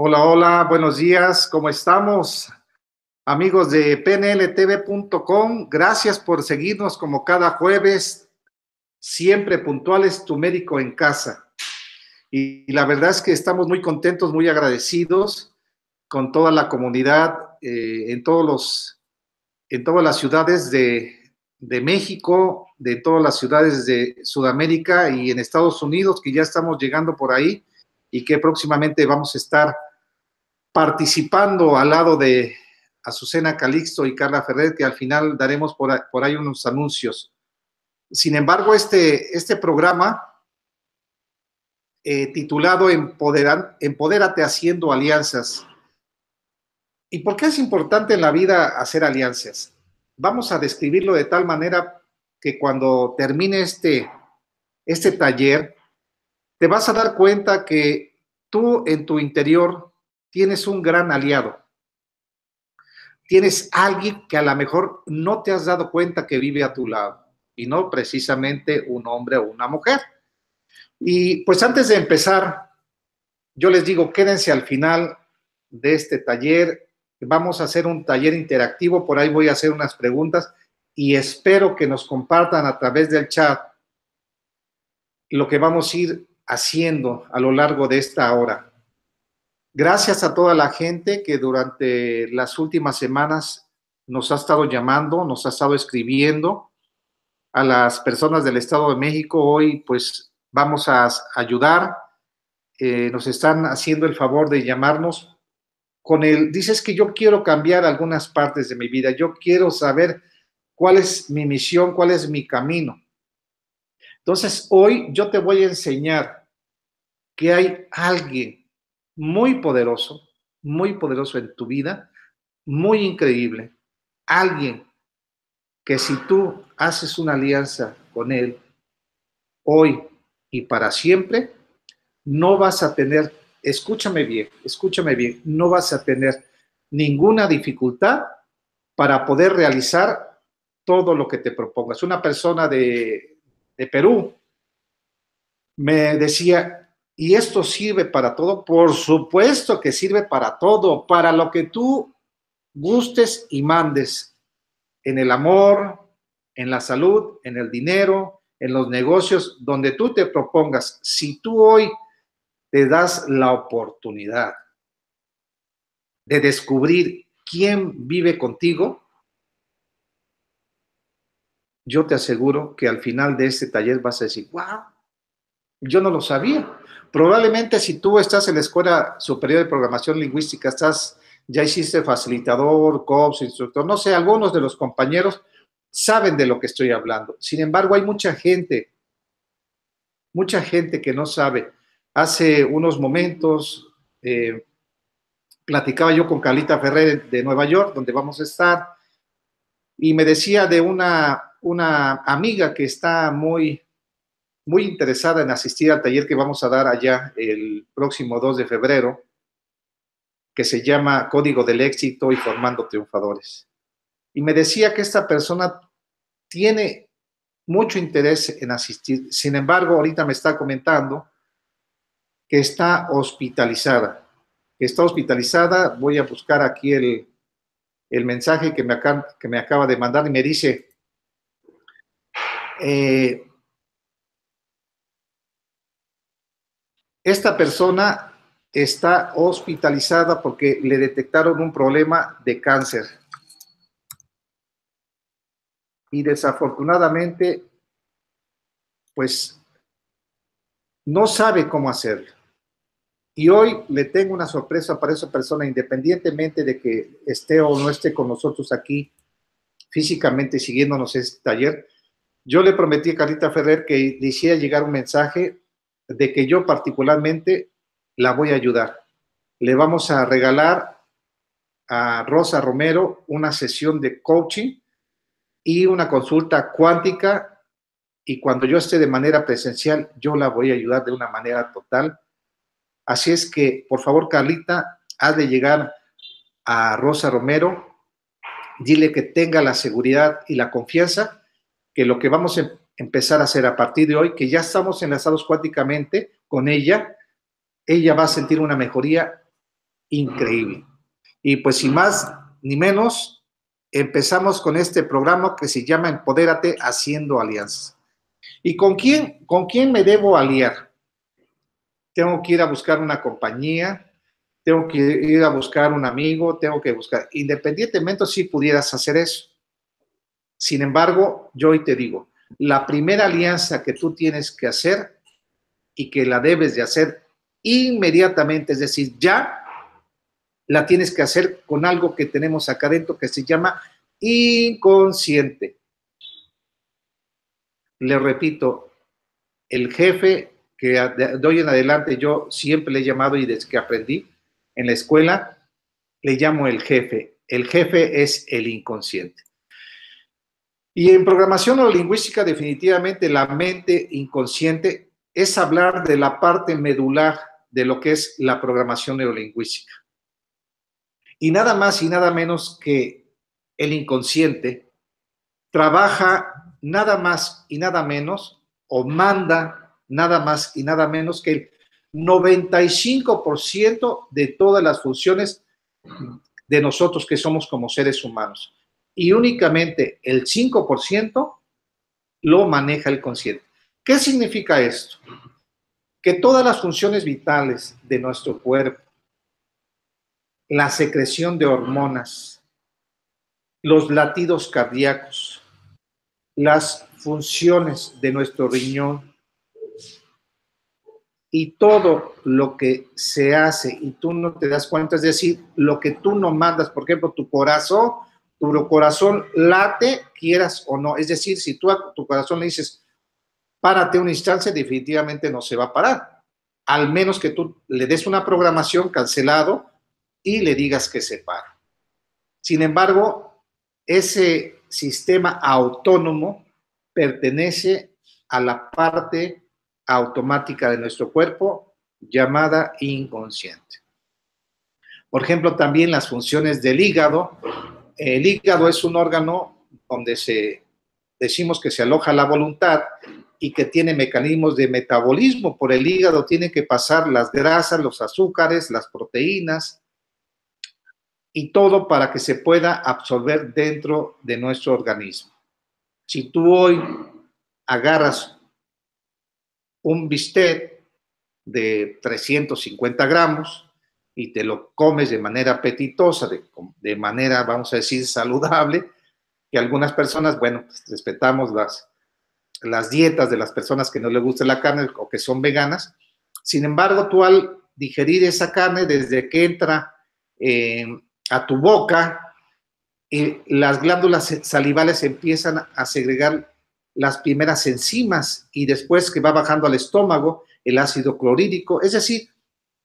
Hola, hola, buenos días, ¿cómo estamos? Amigos de pnltv.com, gracias por seguirnos como cada jueves, siempre puntuales, tu médico en casa. Y la verdad es que estamos muy contentos, muy agradecidos con toda la comunidad en todas las ciudades de México, de todas las ciudades de Sudamérica y en Estados Unidos, que ya estamos llegando por ahí y que próximamente vamos a estar participando al lado de Azucena Calixto y Carla Ferrer, que al final daremos por ahí unos anuncios. Sin embargo, este programa titulado Empodérate haciendo alianzas. ¿Y por qué es importante en la vida hacer alianzas? Vamos a describirlo de tal manera que cuando termine este taller, te vas a dar cuenta que tú en tu interior tienes un gran aliado. Tienes alguien que a lo mejor no te has dado cuenta que vive a tu lado y no precisamente un hombre o una mujer. Y pues antes de empezar, yo les digo, quédense al final de este taller. Vamos a hacer un taller interactivo, por ahí voy a hacer unas preguntas y espero que nos compartan a través del chat lo que vamos a ir haciendo a lo largo de esta hora. Gracias a toda la gente que durante las últimas semanas nos ha estado llamando, nos ha estado escribiendo. A las personas del Estado de México hoy pues vamos a ayudar. Nos están haciendo el favor de llamarnos dices que yo quiero cambiar algunas partes de mi vida, yo quiero saber cuál es mi misión, cuál es mi camino. Entonces hoy yo te voy a enseñar que hay alguien muy poderoso en tu vida, muy increíble, alguien que si tú haces una alianza con él hoy y para siempre, no vas a tener, escúchame bien, no vas a tener ninguna dificultad para poder realizar todo lo que te propongas. Una persona de Perú me decía, ¿y esto sirve para todo? Por supuesto que sirve para todo, para lo que tú gustes y mandes, en el amor, en la salud, en el dinero, en los negocios, donde tú te propongas. Si tú hoy te das la oportunidad de descubrir quién vive contigo, yo te aseguro que al final de este taller vas a decir, wow, yo no lo sabía. Probablemente si tú estás en la Escuela Superior de Programación Lingüística, ya hiciste facilitador, coach, instructor, no sé, algunos de los compañeros saben de lo que estoy hablando. Sin embargo, hay mucha gente que no sabe. Hace unos momentos platicaba yo con Carlita Ferrer de Nueva York, donde vamos a estar, y me decía de una amiga que está muy interesada en asistir al taller que vamos a dar allá el próximo 2 de febrero, que se llama Código del Éxito y Formando Triunfadores. Y me decía que esta persona tiene mucho interés en asistir. Sin embargo, ahorita me está comentando que está hospitalizada. Voy a buscar aquí el mensaje que me acaba de mandar y me dice, esta persona está hospitalizada porque le detectaron un problema de cáncer. Y desafortunadamente, pues, no sabe cómo hacerlo. Y hoy le tengo una sorpresa para esa persona, independientemente de que esté o no esté con nosotros aquí físicamente siguiéndonos este taller. Yo le prometí a Carlita Ferrer que le hiciera llegar un mensaje de que yo particularmente la voy a ayudar. Le vamos a regalar a Rosa Romero una sesión de coaching y una consulta cuántica, y cuando yo esté de manera presencial, yo la voy a ayudar de una manera total. Así es que, por favor, Carlita, hazle llegar a Rosa Romero, dile que tenga la seguridad y la confianza que lo que vamos a empezar a hacer a partir de hoy, que ya estamos enlazados cuánticamente con ella va a sentir una mejoría increíble. Y pues sin más ni menos, empezamos con este programa que se llama Empodérate Haciendo Alianzas. ¿Y con quién me debo aliar? Tengo que ir a buscar una compañía, tengo que ir a buscar un amigo, tengo que buscar, independientemente si pudieras hacer eso. Sin embargo, yo hoy te digo, la primera alianza que tú tienes que hacer y que la debes de hacer inmediatamente, es decir, ya la tienes que hacer con algo que tenemos acá adentro que se llama inconsciente. Le repito, el jefe que de hoy en adelante yo siempre le he llamado y desde que aprendí en la escuela, le llamo el jefe. El jefe es el inconsciente. Y en programación neurolingüística, definitivamente la mente inconsciente es hablar de la parte medular de lo que es la programación neurolingüística. Y nada más y nada menos que el inconsciente trabaja nada más y nada menos, o manda nada más y nada menos que el 95% de todas las funciones de nosotros que somos como seres humanos. Y únicamente el 5% lo maneja el consciente. ¿Qué significa esto? Que todas las funciones vitales de nuestro cuerpo, la secreción de hormonas, los latidos cardíacos, las funciones de nuestro riñón y todo lo que se hace y tú no te das cuenta, es decir, lo que tú no mandas, por ejemplo, tu corazón late, quieras o no, es decir, si tú a tu corazón le dices, párate una instancia, definitivamente no se va a parar, al menos que tú le des una programación cancelado y le digas que se pare. Sin embargo, ese sistema autónomo pertenece a la parte automática de nuestro cuerpo llamada inconsciente. Por ejemplo, también las funciones del hígado. El hígado es un órgano donde decimos que se aloja la voluntad y que tiene mecanismos de metabolismo. Por el hígado tienen que pasar las grasas, los azúcares, las proteínas y todo para que se pueda absorber dentro de nuestro organismo. Si tú hoy agarras un bistec de 350 gramos y te lo comes de manera apetitosa, de manera, vamos a decir, saludable, que algunas personas, bueno, pues respetamos las dietas de las personas que no les gusta la carne o que son veganas. Sin embargo, tú al digerir esa carne, desde que entra a tu boca, las glándulas salivales empiezan a segregar las primeras enzimas y después que va bajando al estómago el ácido clorhídrico, es decir,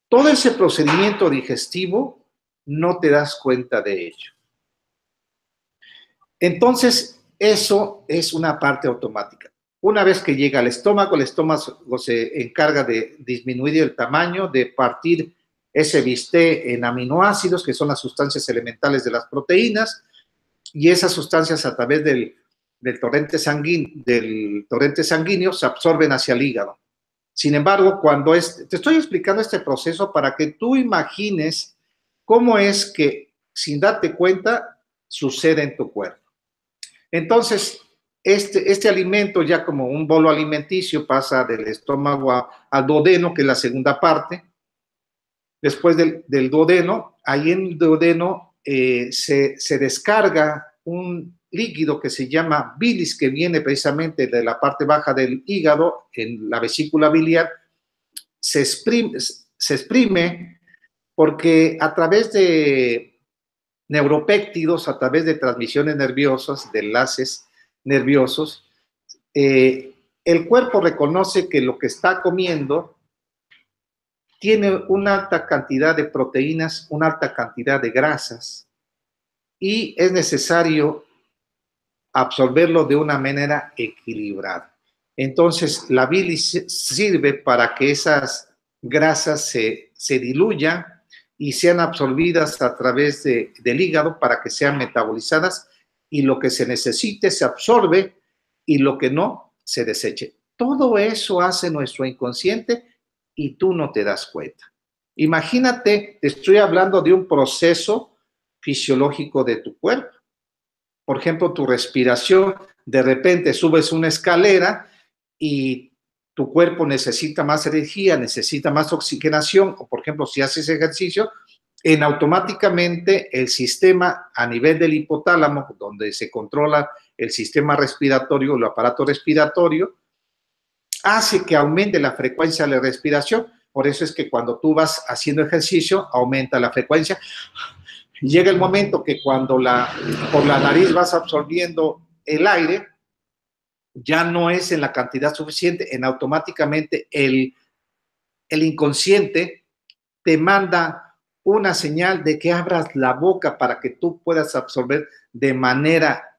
todo ese procedimiento digestivo no te das cuenta de ello. Entonces, eso es una parte automática. Una vez que llega al estómago, el estómago se encarga de disminuir el tamaño, de partir ese bistec en aminoácidos, que son las sustancias elementales de las proteínas, y esas sustancias a través del torrente sanguíneo se absorben hacia el hígado. Sin embargo, te estoy explicando este proceso para que tú imagines cómo es que, sin darte cuenta, sucede en tu cuerpo. Entonces, este alimento, ya como un bolo alimenticio, pasa del estómago al duodeno, que es la segunda parte. Después del duodeno, ahí en el duodeno se descarga un líquido que se llama bilis, que viene precisamente de la parte baja del hígado, en la vesícula biliar, se exprime porque a través de neuropéptidos, a través de transmisiones nerviosas, de enlaces nerviosos, el cuerpo reconoce que lo que está comiendo tiene una alta cantidad de proteínas, una alta cantidad de grasas, y es necesario absorberlo de una manera equilibrada. Entonces, la bilis sirve para que esas grasas se diluyan y sean absorbidas a través del hígado para que sean metabolizadas, y lo que se necesite se absorbe y lo que no se deseche. Todo eso hace nuestro inconsciente y tú no te das cuenta. Imagínate, te estoy hablando de un proceso fisiológico de tu cuerpo. Por ejemplo, tu respiración, de repente subes una escalera y tu cuerpo necesita más energía, necesita más oxigenación, o por ejemplo, si haces ejercicio, en automáticamente el sistema a nivel del hipotálamo, donde se controla el sistema respiratorio, el aparato respiratorio, hace que aumente la frecuencia de la respiración. Por eso es que cuando tú vas haciendo ejercicio, aumenta la frecuencia. Llega el momento que cuando por la nariz vas absorbiendo el aire, ya no es en la cantidad suficiente, en automáticamente el inconsciente te manda una señal de que abras la boca para que tú puedas absorber de manera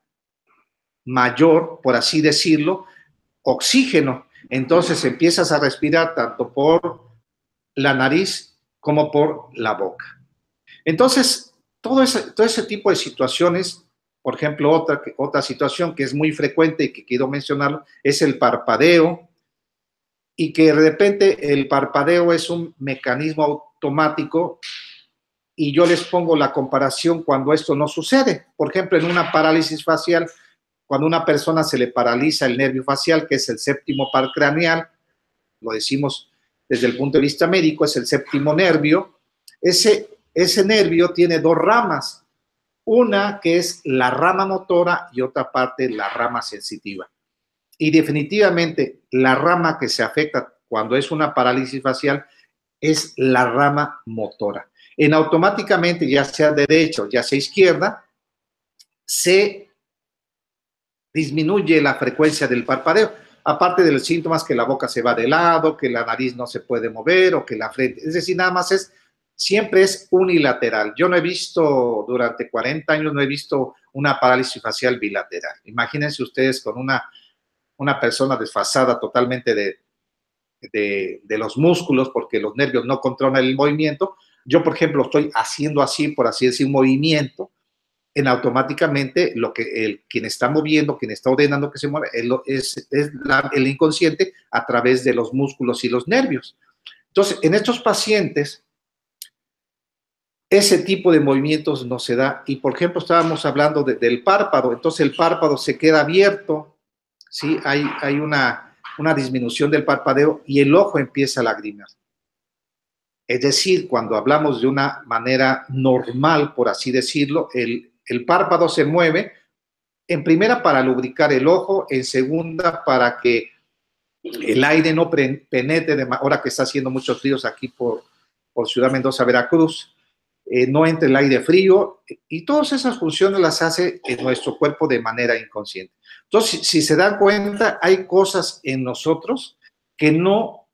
mayor, por así decirlo, oxígeno. Entonces empiezas a respirar tanto por la nariz como por la boca. Entonces, todo ese tipo de situaciones, por ejemplo, otra situación que es muy frecuente y que quiero mencionarlo, es el parpadeo, y que de repente el parpadeo es un mecanismo automático, y yo les pongo la comparación cuando esto no sucede. Por ejemplo, en una parálisis facial, cuando a una persona se le paraliza el nervio facial, que es el séptimo par craneal, lo decimos desde el punto de vista médico, es el séptimo nervio. Ese nervio tiene dos ramas, una que es la rama motora y otra parte la rama sensitiva. Y definitivamente la rama que se afecta cuando es una parálisis facial es la rama motora. En automáticamente, ya sea derecha o ya sea izquierda, se disminuye la frecuencia del parpadeo, aparte de los síntomas que la boca se va de lado, que la nariz no se puede mover o que la frente, es decir, nada más siempre es unilateral. Yo no he visto, durante 40 años, no he visto una parálisis facial bilateral. Imagínense ustedes con una persona desfasada totalmente de los músculos, porque los nervios no controlan el movimiento. Yo, por ejemplo, estoy haciendo así, por así decir, un movimiento, en automáticamente quien está moviendo, quien está ordenando que se mueva, es el inconsciente a través de los músculos y los nervios. Entonces, en estos pacientes, ese tipo de movimientos no se da. Y, por ejemplo, estábamos hablando del párpado. Entonces, el párpado se queda abierto, ¿sí? Hay una disminución del parpadeo y el ojo empieza a lagrimear. Es decir, cuando hablamos de una manera normal, por así decirlo, el párpado se mueve, en primera para lubricar el ojo, en segunda para que el aire no penetre, ahora que está haciendo muchos fríos aquí por Ciudad Mendoza, Veracruz, no entre el aire frío, y todas esas funciones las hace en nuestro cuerpo de manera inconsciente. Entonces, si se dan cuenta, hay cosas en nosotros que no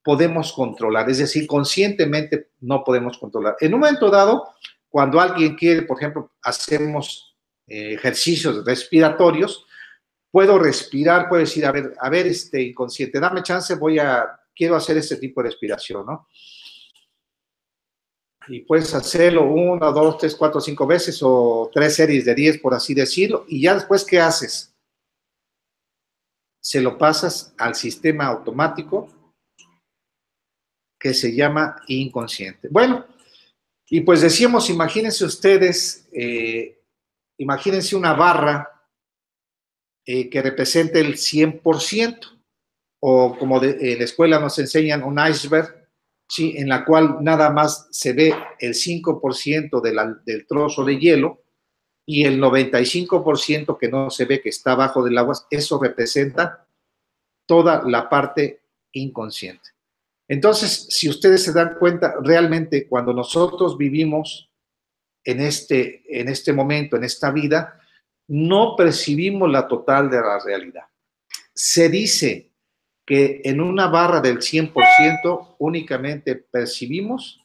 podemos controlar, es decir, conscientemente no podemos controlar. En un momento dado, cuando alguien quiere, por ejemplo, hacemos ejercicios respiratorios, puedo respirar, puedo decir, a ver, inconsciente, dame chance, quiero hacer este tipo de respiración, ¿no? Y puedes hacerlo 1, 2, 3, 4, 5 veces o 3 series de 10, por así decirlo, y ya después, ¿qué haces? Se lo pasas al sistema automático que se llama inconsciente. Bueno, y pues decíamos, imagínense ustedes, imagínense una barra que represente el 100%, o como en la escuela nos enseñan, un iceberg, ¿sí? En la cual nada más se ve el 5% del trozo de hielo, y el 95% que no se ve, que está abajo del agua. Eso representa toda la parte inconsciente. Entonces, si ustedes se dan cuenta, realmente cuando nosotros vivimos en este momento, en esta vida, no percibimos la total de la realidad. Se dice que en una barra del 100% únicamente percibimos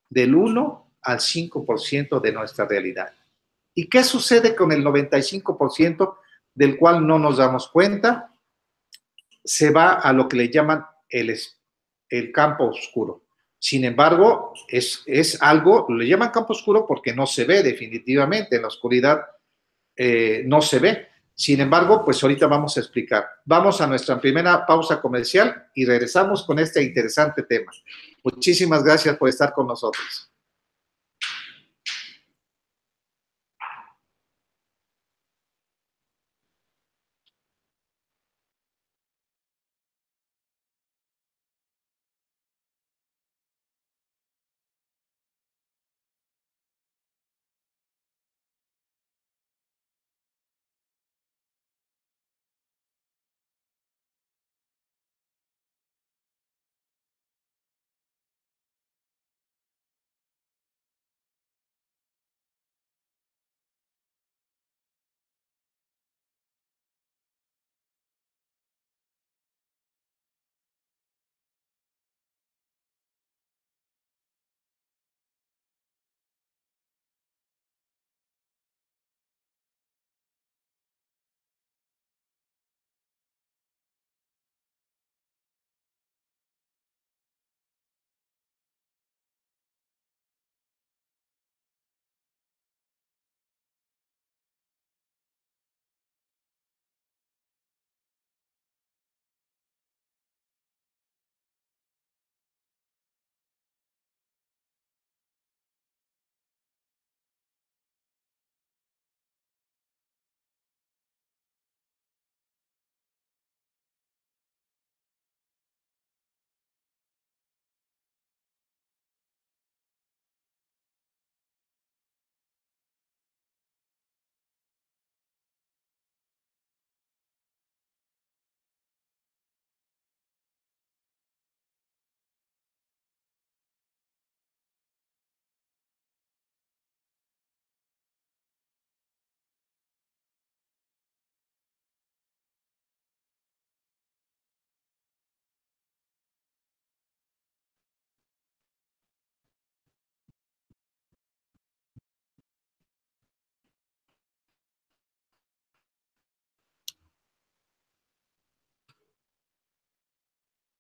del 1 al 5% de nuestra realidad. ¿Y qué sucede con el 95% del cual no nos damos cuenta? Se va a lo que le llaman el campo oscuro. Sin embargo, es algo, le llaman campo oscuro porque no se ve definitivamente, en la oscuridad no se ve, Sin embargo, pues ahorita vamos a explicar. Vamos a nuestra primera pausa comercial y regresamos con este interesante tema. Muchísimas gracias por estar con nosotros.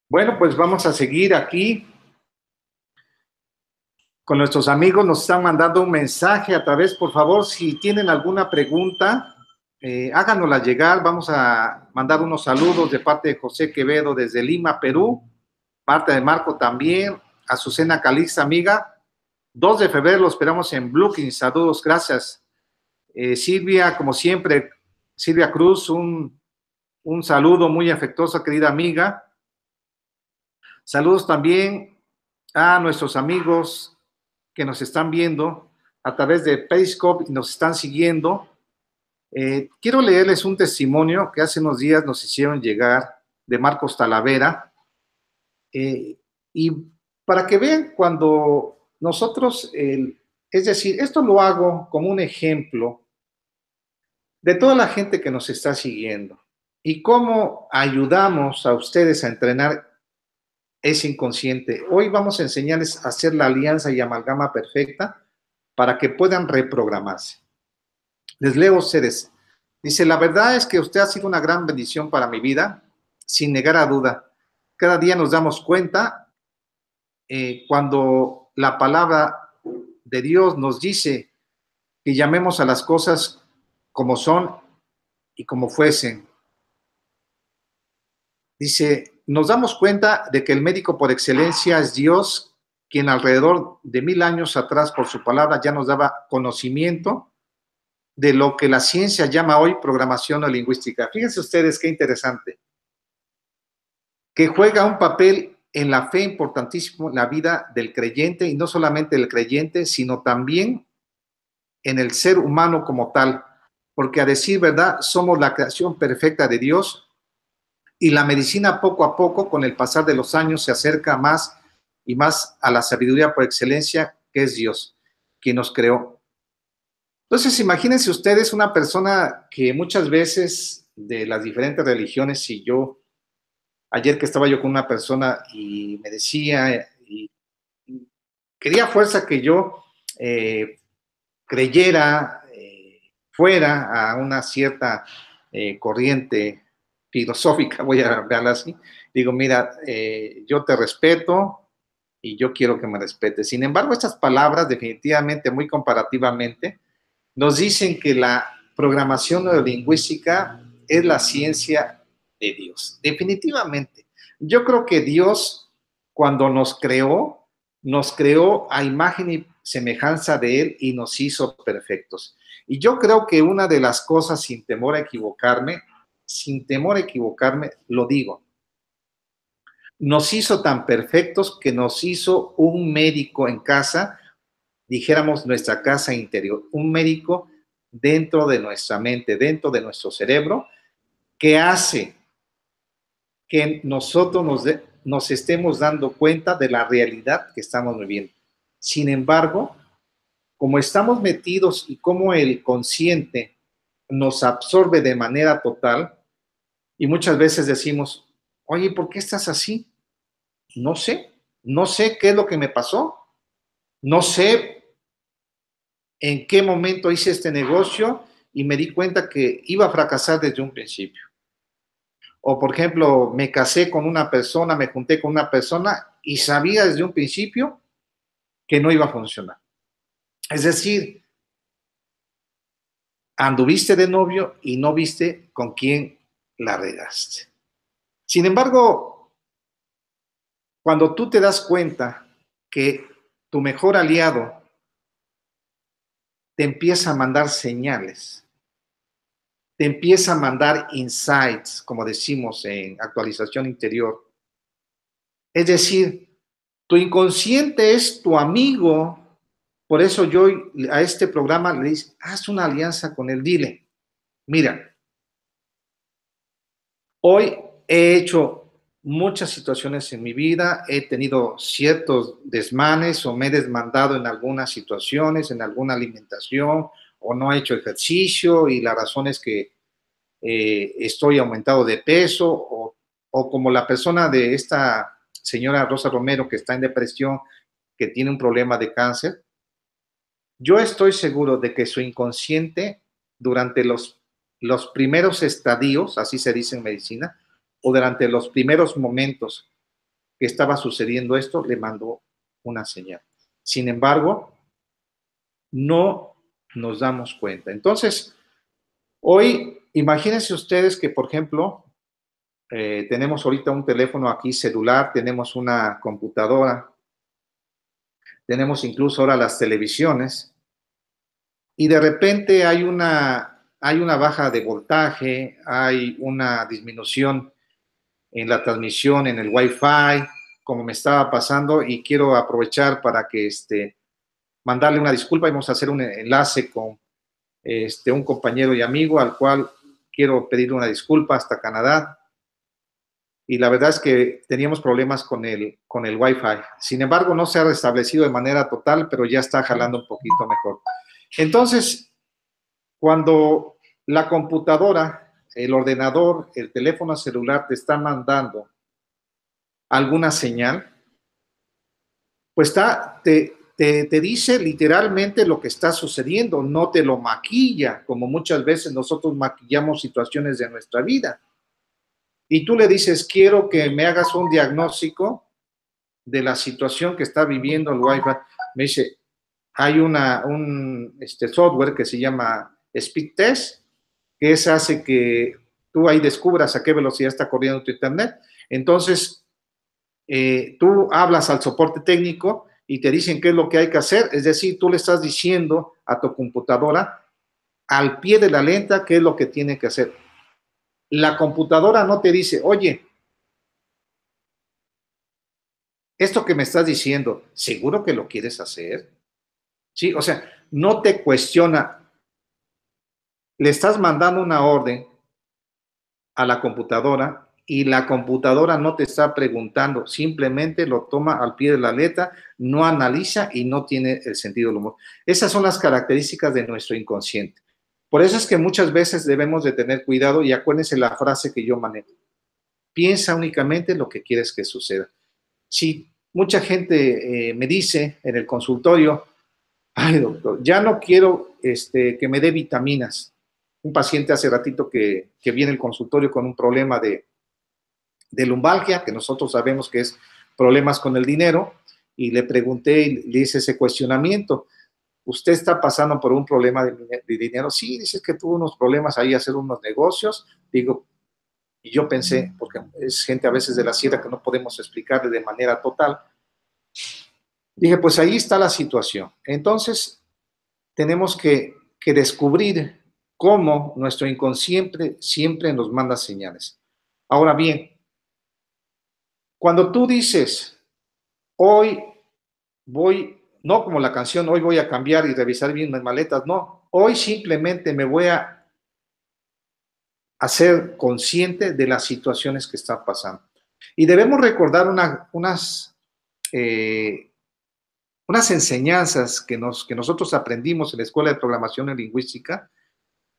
Bueno, pues vamos a seguir aquí con nuestros amigos. Nos están mandando un mensaje a través, por favor, si tienen alguna pregunta, háganosla llegar. Vamos a mandar unos saludos de parte de José Quevedo desde Lima, Perú, parte de Marco también, Azucena Calixta, amiga. 2 de febrero lo esperamos en Brookings. Saludos, gracias. Silvia, como siempre, Silvia Cruz, un saludo muy afectuoso, querida amiga. Saludos también a nuestros amigos que nos están viendo a través de Periscope y nos están siguiendo. Quiero leerles un testimonio que hace unos días nos hicieron llegar de Marcos Talavera. Y para que vean cuando nosotros, es decir, esto lo hago como un ejemplo de toda la gente que nos está siguiendo y cómo ayudamos a ustedes a entrenar ese inconsciente. Hoy vamos a enseñarles a hacer la alianza y amalgama perfecta para que puedan reprogramarse. Les leo a ustedes. Dice, la verdad es que usted ha sido una gran bendición para mi vida, sin negar a duda. Cada día nos damos cuenta cuando la palabra de Dios nos dice que llamemos a las cosas como son y como fuesen. Dice, nos damos cuenta de que el médico por excelencia es Dios, quien alrededor de 1000 años atrás, por su palabra, ya nos daba conocimiento de lo que la ciencia llama hoy programación neurolingüística. Fíjense ustedes qué interesante, que juega un papel en la fe importantísimo en la vida del creyente, y no solamente del creyente, sino también en el ser humano como tal, porque a decir verdad, somos la creación perfecta de Dios, y la medicina poco a poco, con el pasar de los años, se acerca más y más a la sabiduría por excelencia, que es Dios, quien nos creó. Entonces, imagínense ustedes una persona que muchas veces de las diferentes religiones, y yo, ayer que estaba yo con una persona y me decía, y quería fuerza que yo creyera, fuera a una cierta corriente filosófica, voy a verla así, digo, mira, yo te respeto y yo quiero que me respetes. Sin embargo, estas palabras definitivamente, muy comparativamente, nos dicen que la programación neurolingüística es la ciencia de Dios, definitivamente. Yo creo que Dios, cuando nos creó a imagen y semejanza de Él y nos hizo perfectos. Y yo creo que una de las cosas, sin temor a equivocarme, lo digo, nos hizo tan perfectos que nos hizo un médico en casa, dijéramos nuestra casa interior, un médico dentro de nuestra mente, dentro de nuestro cerebro, que hace que nosotros nos estemos dando cuenta de la realidad que estamos viviendo. Sin embargo, como estamos metidos y como el consciente nos absorbe de manera total, y muchas veces decimos, oye, ¿por qué estás así? No sé, no sé qué es lo que me pasó, no sé en qué momento hice este negocio y me di cuenta que iba a fracasar desde un principio. O, por ejemplo, me casé con una persona, me junté con una persona y sabía desde un principio que no iba a funcionar. Es decir, anduviste de novio y no viste con quién la regaste. Sin embargo, cuando tú te das cuenta que tu mejor aliado te empieza a mandar señales, te empieza a mandar insights, como decimos en actualización interior. Es decir, tu inconsciente es tu amigo. Por eso yo a este programa le digo, haz una alianza con él, dile, mira, hoy he hecho muchas situaciones en mi vida, he tenido ciertos desmanes o me he desmandado en algunas situaciones, en alguna alimentación o no he hecho ejercicio y la razón es que estoy aumentado de peso o como la persona de esta señora Rosa Romero que está en depresión, que tiene un problema de cáncer. Yo estoy seguro de que su inconsciente durante los primeros estadios, así se dice en medicina, o durante los primeros momentos que estaba sucediendo esto, le mandó una señal. Sin embargo, no nos damos cuenta. Entonces, hoy, imagínense ustedes que, por ejemplo, tenemos ahorita un teléfono aquí celular, tenemos una computadora, tenemos incluso ahora las televisiones, y de repente hay una baja de voltaje, hay una disminución en la transmisión, en el Wi-Fi, como me estaba pasando, y quiero aprovechar para que mandarle una disculpa y vamos a hacer un enlace con un compañero y amigo al cual quiero pedirle una disculpa hasta Canadá. Y la verdad es que teníamos problemas con el Wi-Fi. Sin embargo, no se ha restablecido de manera total, pero ya está jalando un poquito mejor. Entonces, cuando la computadora, el ordenador, el teléfono celular te está mandando alguna señal, pues te dice literalmente lo que está sucediendo, no te lo maquilla, como muchas veces nosotros maquillamos situaciones de nuestra vida. Y tú le dices, quiero que me hagas un diagnóstico de la situación que está viviendo el Wi-Fi. Me dice, hay un software que se llama Speed Test, que hace que tú ahí descubras a qué velocidad está corriendo tu internet. Entonces, tú hablas al soporte técnico y te dicen qué es lo que hay que hacer. Es decir, tú le estás diciendo a tu computadora al pie de la letra qué es lo que tiene que hacer. La computadora no te dice, oye, esto que me estás diciendo, ¿seguro que lo quieres hacer? Sí, o sea, no te cuestiona. Le estás mandando una orden a la computadora y la computadora no te está preguntando, simplemente lo toma al pie de la letra, no analiza y no tiene el sentido del humor. Esas son las características de nuestro inconsciente. Por eso es que muchas veces debemos de tener cuidado y acuérdense la frase que yo manejo. Piensa únicamente lo que quieres que suceda. Si mucha gente me dice en el consultorio, ay doctor, ya no quiero que me dé vitaminas. Un paciente hace ratito que viene al consultorio con un problema de lumbalgia, que nosotros sabemos que es problemas con el dinero, y le pregunté y le hice ese cuestionamiento. usted está pasando por un problema de dinero. Sí, dices que tuvo unos problemas ahí, hacer unos negocios. Digo, y yo pensé, porque es gente a veces de la sierra que no podemos explicarle de manera total. Dije, pues ahí está la situación. Entonces, tenemos que descubrir cómo nuestro inconsciente siempre nos manda señales. Ahora bien, cuando tú dices, hoy voy, no como la canción, hoy voy a cambiar y revisar bien mis maletas, no, hoy simplemente me voy a ser consciente de las situaciones que están pasando. Y debemos recordar eh, unas enseñanzas que nosotros aprendimos en la Escuela de Programación y Lingüística,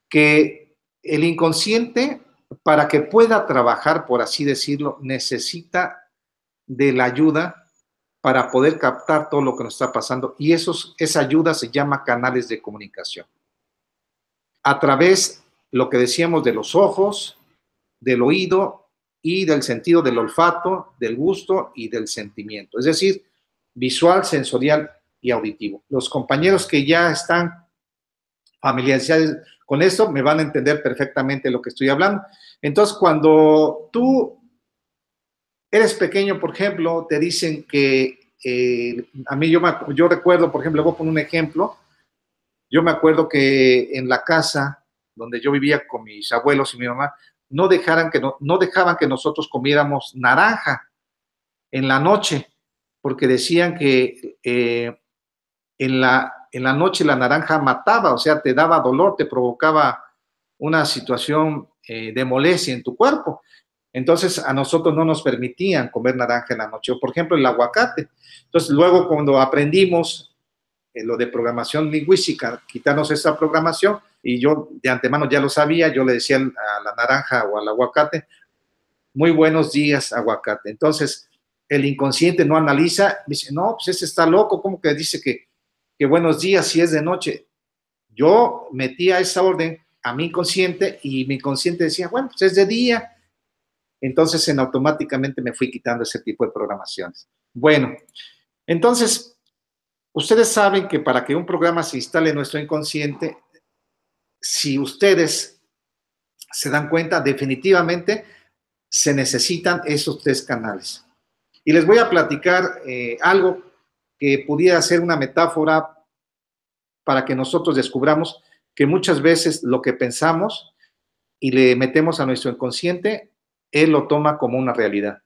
que el inconsciente, para que pueda trabajar, por así decirlo, necesita de la ayuda para poder captar todo lo que nos está pasando. Y esa ayuda se llama canales de comunicación. A través, lo que decíamos, de los ojos, del oído y del sentido del olfato, del gusto y del sentimiento. Es decir, visual, sensorial y auditivo. Los compañeros que ya están familiarizados con esto me van a entender perfectamente lo que estoy hablando. Entonces, cuando tú eres pequeño, por ejemplo, te dicen que a mí yo recuerdo, por ejemplo, voy a poner un ejemplo. Yo me acuerdo que en la casa donde yo vivía con mis abuelos y mi mamá, no dejaban que nosotros comiéramos naranja en la noche, porque decían que en la noche la naranja mataba, o sea, te daba dolor, te provocaba una situación de molestia en tu cuerpo. Entonces, a nosotros no nos permitían comer naranja en la noche, o por ejemplo, el aguacate. Entonces, luego cuando aprendimos lo de programación lingüística, quitarnos esa programación, y yo de antemano ya lo sabía, yo le decía a la naranja o al aguacate, muy buenos días, aguacate. Entonces, el inconsciente no analiza, dice, no, pues ese está loco, ¿cómo que dice que buenos días si es de noche? Yo metía esa orden a mi inconsciente y mi inconsciente decía, bueno, pues es de día. Entonces, automáticamente me fui quitando ese tipo de programaciones. Bueno, entonces, ustedes saben que para que un programa se instale en nuestro inconsciente, si ustedes se dan cuenta, definitivamente se necesitan esos 3 canales. Y les voy a platicar algo que pudiera ser una metáfora para que nosotros descubramos que muchas veces lo que pensamos y le metemos a nuestro inconsciente, él lo toma como una realidad.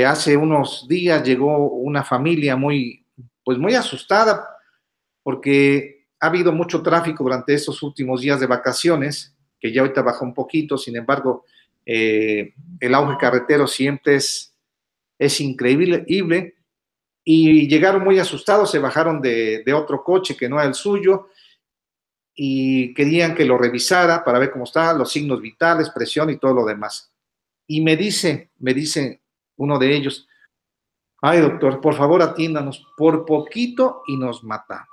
Hace unos días llegó una familia pues muy asustada porque ha habido mucho tráfico durante estos últimos días de vacaciones, que ya ahorita bajó un poquito. Sin embargo, el auge carretero siempre es increíble, y llegaron muy asustados, se bajaron de otro coche que no era el suyo y querían que lo revisara para ver cómo estaban los signos vitales, presión y todo lo demás. Y me dice uno de ellos, ay doctor, por favor atiéndanos, por poquito y nos matamos.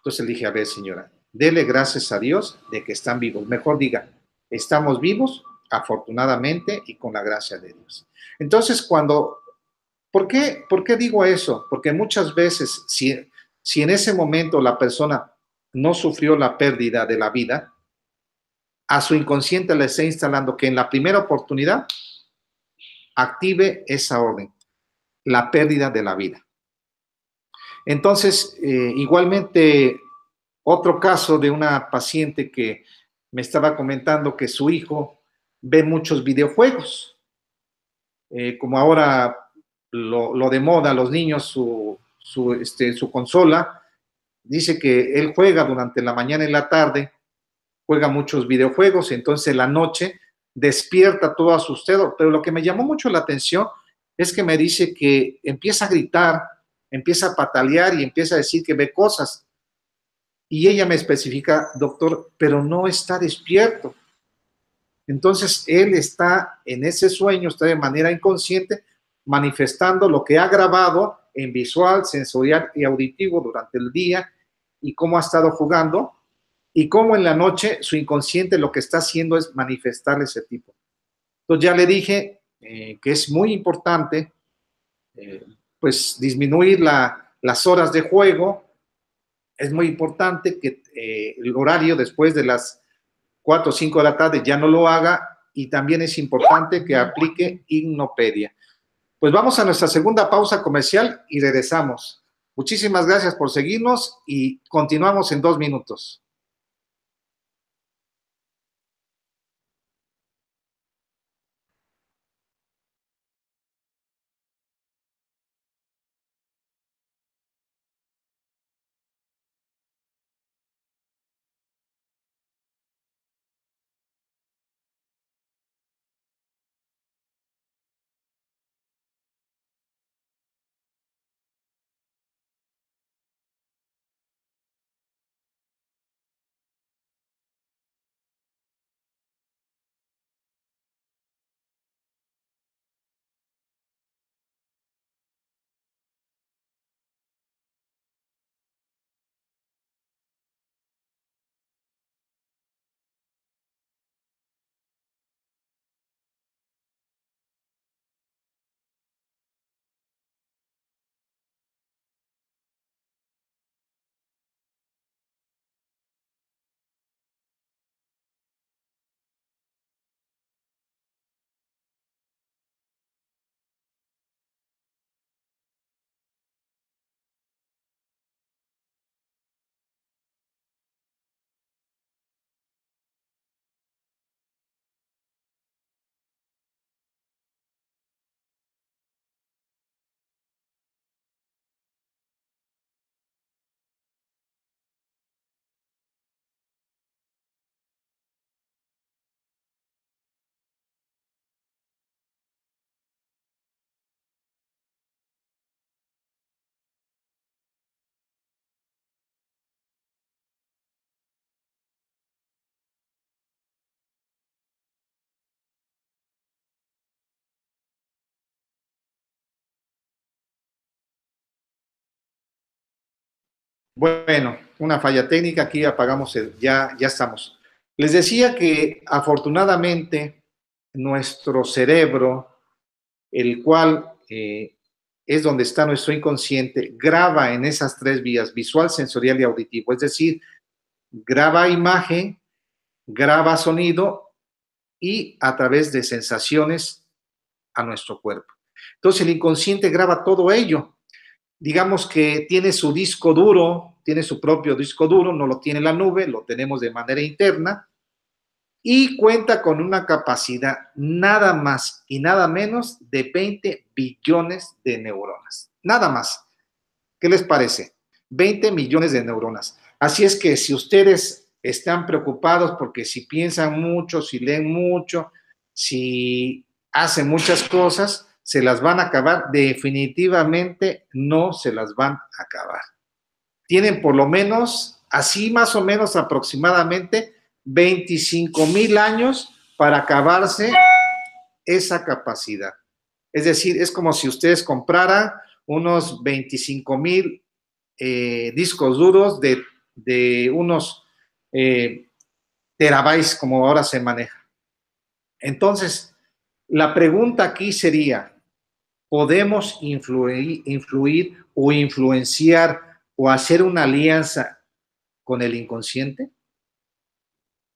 Entonces le dije, a ver señora, dele gracias a Dios de que están vivos. Mejor diga, estamos vivos afortunadamente y con la gracia de Dios. Entonces ¿por qué digo eso? Porque muchas veces si en ese momento la persona no sufrió la pérdida de la vida, a su inconsciente le está instalando que en la primera oportunidad active esa orden, la pérdida de la vida. Entonces, igualmente, otro caso de una paciente que me estaba comentando que su hijo ve muchos videojuegos, como ahora lo de moda, los niños, su consola, dice que él juega durante la mañana y la tarde, juega muchos videojuegos, entonces en la noche despierta todo asustado. Pero lo que me llamó mucho la atención es que me dice que empieza a gritar, empieza a patalear y empieza a decir que ve cosas. Y ella me especifica, doctor, pero no está despierto. Entonces él está en ese sueño, está de manera inconsciente manifestando lo que ha grabado en visual, sensorial y auditivo durante el día, y cómo ha estado jugando, y cómo en la noche su inconsciente lo que está haciendo es manifestar ese tipo. Entonces ya le dije que es muy importante pues disminuir las horas de juego. Es muy importante que el horario después de las 4 o 5 de la tarde ya no lo haga, y también es importante que aplique Hipnopedia. Pues vamos a nuestra segunda pausa comercial y regresamos. Muchísimas gracias por seguirnos y continuamos en 2 minutos. Bueno, una falla técnica, aquí apagamos, ya estamos. Les decía que afortunadamente nuestro cerebro, el cual es donde está nuestro inconsciente, graba en esas 3 vías, visual, sensorial y auditivo. Es decir, graba imagen, graba sonido y a través de sensaciones a nuestro cuerpo. Entonces el inconsciente graba todo ello. Digamos que tiene su disco duro, tiene su propio disco duro, no lo tiene la nube, lo tenemos de manera interna, y cuenta con una capacidad nada más y nada menos de 20 billones de neuronas. Nada más. ¿Qué les parece? 20 millones de neuronas. Así es que si ustedes están preocupados porque si piensan mucho, si leen mucho, si hacen muchas cosas, se las van a acabar. Definitivamente no se las van a acabar. Tienen por lo menos, así más o menos aproximadamente, 25,000 años para acabarse esa capacidad. Es decir, es como si ustedes compraran unos 25,000 discos duros de unos terabytes como ahora se maneja. Entonces, la pregunta aquí sería, ¿podemos influir o influenciar o hacer una alianza con el inconsciente?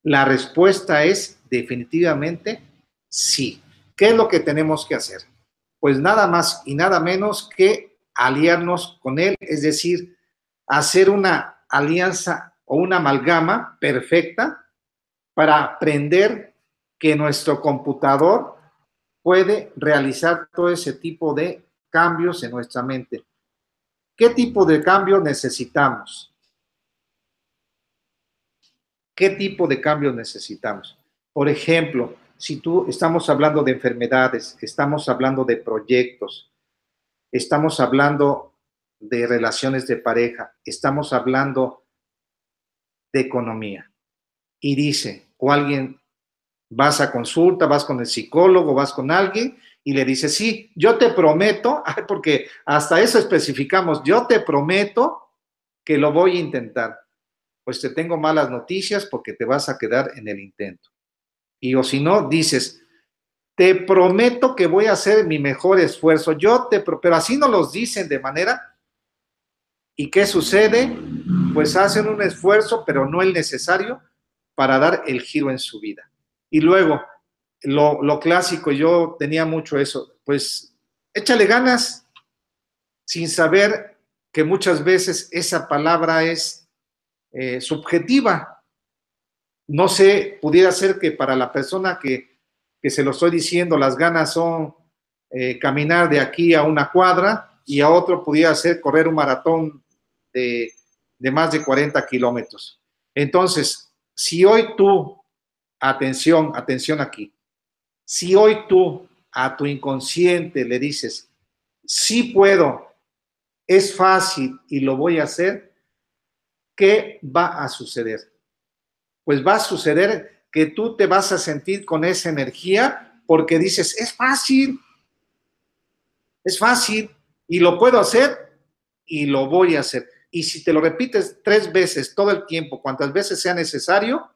La respuesta es definitivamente sí. ¿Qué es lo que tenemos que hacer? Pues nada más y nada menos que aliarnos con él, es decir, hacer una alianza o una amalgama perfecta para aprender que nuestro computador puede realizar todo ese tipo de cambios en nuestra mente. ¿Qué tipo de cambio necesitamos? ¿Qué tipo de cambios necesitamos? Por ejemplo, si estamos hablando de enfermedades, estamos hablando de proyectos, estamos hablando de relaciones de pareja, estamos hablando de economía. Y dice, o alguien, vas a consulta, vas con el psicólogo, vas con alguien y le dice, sí, yo te prometo, porque hasta eso especificamos, yo te prometo que lo voy a intentar. Pues te tengo malas noticias porque te vas a quedar en el intento. Y o si no, dices, te prometo que voy a hacer mi mejor esfuerzo, pero así no los dicen de manera ¿Y qué sucede? Pues hacen un esfuerzo, pero no el necesario para dar el giro en su vida. Y luego, lo clásico, yo tenía mucho eso, pues échale ganas sin saber que muchas veces esa palabra es subjetiva. No sé, pudiera ser que para la persona que se lo estoy diciendo, las ganas son caminar de aquí a una cuadra, y a otro pudiera ser correr un maratón de más de 40 kilómetros. Entonces, si hoy tú, atención aquí, si hoy tú a tu inconsciente le dices, sí puedo, es fácil y lo voy a hacer, ¿qué va a suceder? Pues va a suceder que tú te vas a sentir con esa energía porque dices, es fácil y lo puedo hacer y lo voy a hacer. Y si te lo repites 3 veces todo el tiempo, cuantas veces sea necesario,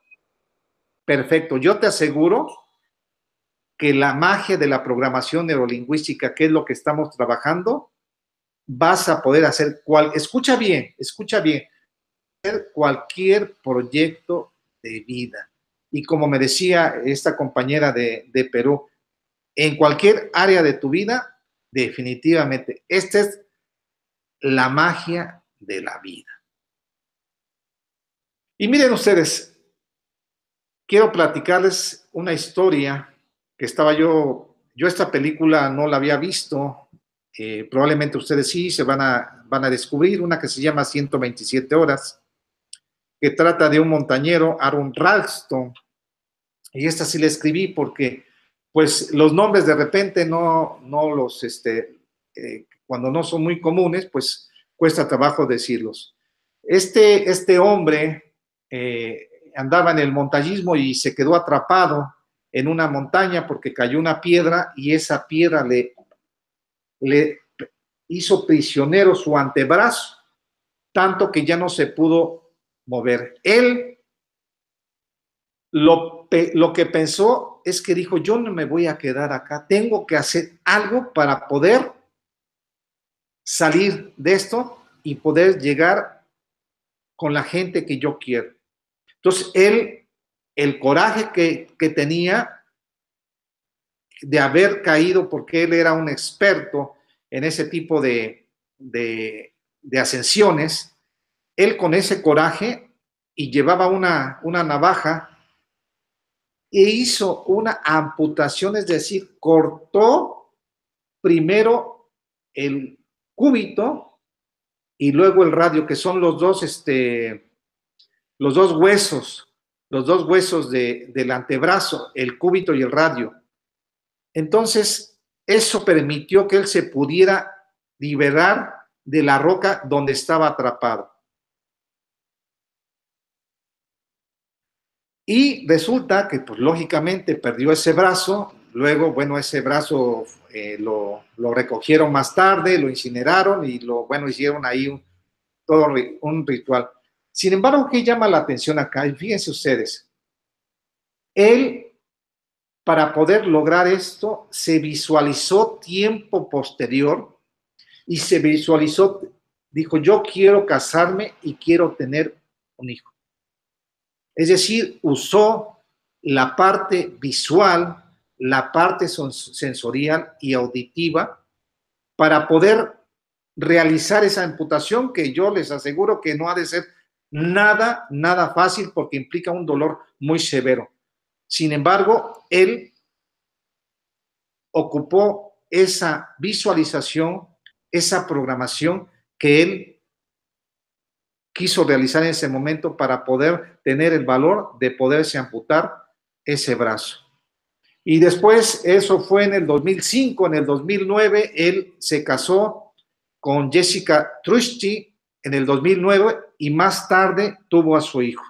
perfecto. Yo te aseguro que la magia de la programación neurolingüística, que es lo que estamos trabajando, vas a poder hacer escucha bien, hacer cualquier proyecto de vida. Y como me decía esta compañera de Perú, en cualquier área de tu vida, definitivamente, esta es la magia de la vida. Y miren ustedes, quiero platicarles una historia que yo esta película no la había visto, probablemente ustedes sí se van a descubrir, una que se llama 127 horas, que trata de un montañero, Aaron Ralston, y esta sí la escribí porque pues los nombres de repente no los, cuando no son muy comunes, pues cuesta trabajo decirlos. Este hombre andaba en el montañismo y se quedó atrapado en una montaña porque cayó una piedra y esa piedra le hizo prisionero su antebrazo, tanto que ya no se pudo mover. Él lo que pensó es que dijo, yo no me voy a quedar acá, tengo que hacer algo para poder salir de esto y poder llegar con la gente que yo quiero. Entonces, él, el coraje que tenía de haber caído, porque él era un experto en ese tipo de ascensiones, él con ese coraje y llevaba una navaja e hizo una amputación, es decir, cortó primero el cúbito y luego el radio, que son los dos huesos del antebrazo, el cúbito y el radio. Entonces, eso permitió que él se pudiera liberar de la roca donde estaba atrapado. Y resulta que, pues, lógicamente perdió ese brazo. Luego, bueno, ese brazo lo recogieron más tarde, lo incineraron y hicieron ahí todo un ritual. Sin embargo, ¿qué llama la atención acá? Y fíjense ustedes, él, para poder lograr esto, se visualizó tiempo posterior y se visualizó, dijo, yo quiero casarme y quiero tener un hijo. Es decir, usó la parte visual, la parte sensorial y auditiva para poder realizar esa amputación, que yo les aseguro que no ha de ser nada fácil porque implica un dolor muy severo. Sin embargo, él ocupó esa visualización, esa programación que él quiso realizar en ese momento para poder tener el valor de poderse amputar ese brazo. Y después, eso fue en el 2005, en el 2009, él se casó con Jessica Trusty en el 2009 y más tarde tuvo a su hijo.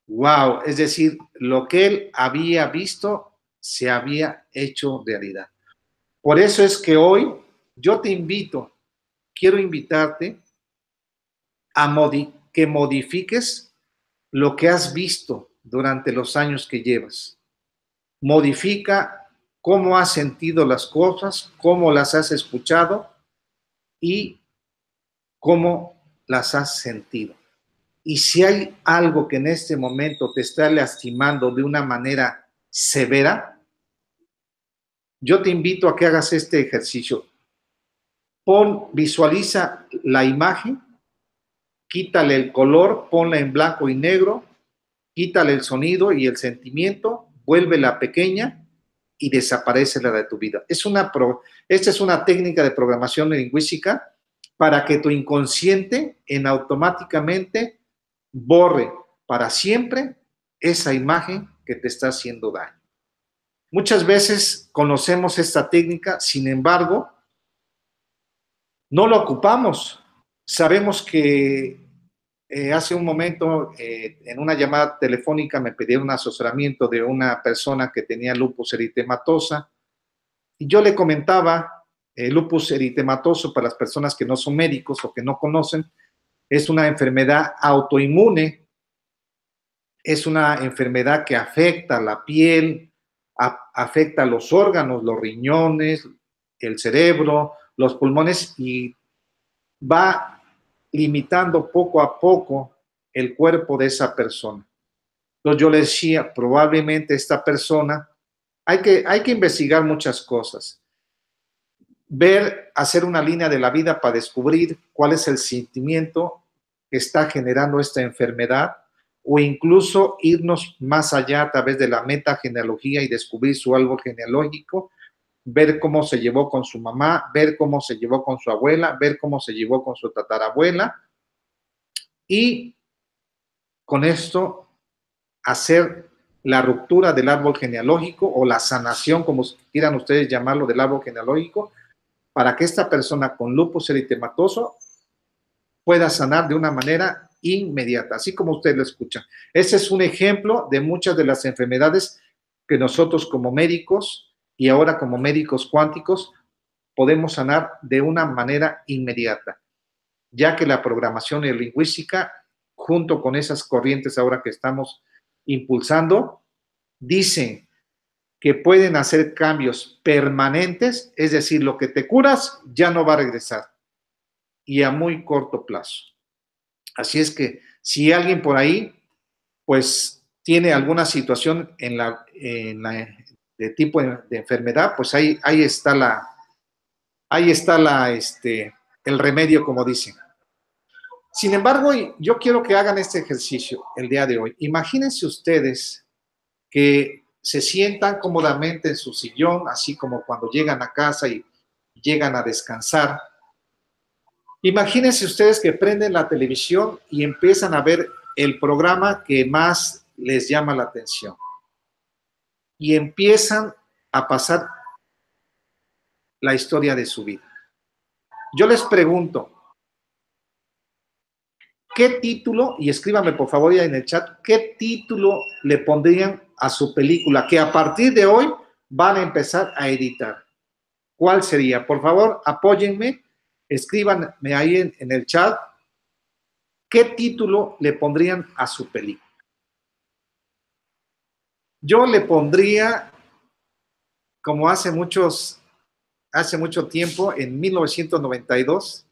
¡Wow! Es decir, lo que él había visto se había hecho realidad. Por eso es que hoy yo te invito, quiero invitarte a que modifiques lo que has visto durante los años que llevas. Modifica cómo has sentido las cosas, cómo las has escuchado y cómo las has sentido. Y si hay algo que en este momento te está lastimando de una manera severa, yo te invito a que hagas este ejercicio. Visualiza la imagen, quítale el color, ponla en blanco y negro, quítale el sonido y el sentimiento, vuélvela pequeña y desaparécela de tu vida. Esta es una técnica de programación lingüística para que tu inconsciente automáticamente borre para siempre esa imagen que te está haciendo daño. Muchas veces conocemos esta técnica, sin embargo, no lo ocupamos. Sabemos que hace un momento en una llamada telefónica me pidieron un asesoramiento de una persona que tenía lupus eritematosa y yo le comentaba, lupus eritematoso, para las personas que no son médicos o que no conocen, es una enfermedad autoinmune, es una enfermedad que afecta la piel, afecta los órganos, los riñones, el cerebro, los pulmones y va limitando poco a poco el cuerpo de esa persona. Entonces yo le decía, probablemente esta persona, hay que investigar muchas cosas, hacer una línea de la vida para descubrir cuál es el sentimiento que está generando esta enfermedad o incluso irnos más allá a través de la metagenealogía y descubrir su árbol genealógico, ver cómo se llevó con su mamá, ver cómo se llevó con su abuela, ver cómo se llevó con su tatarabuela y con esto hacer la ruptura del árbol genealógico o la sanación, como quieran ustedes llamarlo, del árbol genealógico, para que esta persona con lupus eritematoso pueda sanar de una manera inmediata, así como usted lo escucha. Ese es un ejemplo de muchas de las enfermedades que nosotros como médicos y ahora como médicos cuánticos podemos sanar de una manera inmediata, ya que la programación neurolingüística, junto con esas corrientes ahora que estamos impulsando, dicen que pueden hacer cambios permanentes, es decir, lo que te curas ya no va a regresar y a muy corto plazo. Así es que si alguien por ahí, pues tiene alguna situación de tipo de enfermedad, pues ahí está el remedio, como dicen. Sin embargo, yo quiero que hagan este ejercicio el día de hoy. Imagínense ustedes que se sientan cómodamente en su sillón, así como cuando llegan a casa y llegan a descansar. Imagínense ustedes que prenden la televisión y empiezan a ver el programa que más les llama la atención. Y empiezan a pasar la historia de su vida. Yo les pregunto, ¿qué título, y escríbame por favor ya en el chat, qué título le pondrían a su película que a partir de hoy van a empezar a editar? ¿Cuál sería? Por favor, apóyenme, escríbanme ahí en el chat, ¿qué título le pondrían a su película? Yo le pondría, como hace mucho tiempo, en 1992,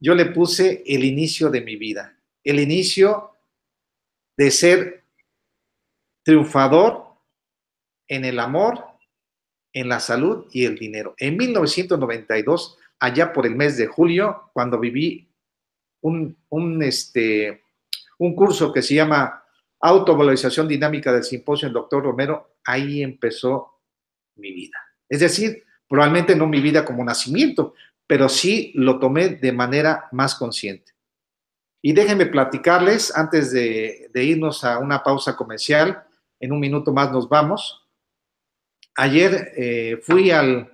yo le puse el inicio de mi vida, el inicio de ser triunfador en el amor, en la salud y el dinero. En 1992, allá por el mes de julio, cuando viví un curso que se llama Autovalorización Dinámica del Simposio del Dr. Romero, ahí empezó mi vida. Es decir, probablemente no mi vida como nacimiento, pero sí lo tomé de manera más consciente. Y déjenme platicarles, antes de irnos a una pausa comercial, en un minuto más nos vamos. Ayer fui al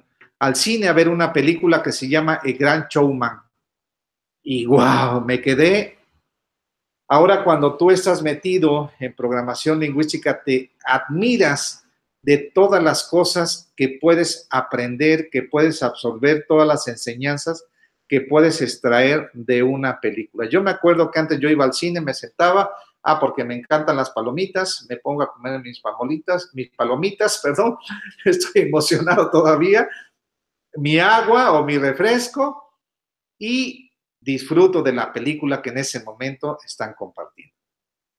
cine a ver una película que se llama El Gran Showman. Y wow, me quedé. Ahora, cuando tú estás metido en programación lingüística, te admiras de todas las cosas que puedes aprender, que puedes absorber, todas las enseñanzas que puedes extraer de una película. Yo me acuerdo que antes yo iba al cine, me sentaba, porque me encantan las palomitas, me pongo a comer mis palomitas, perdón, estoy emocionado todavía, mi agua o mi refresco, y disfruto de la película que en ese momento están compartiendo.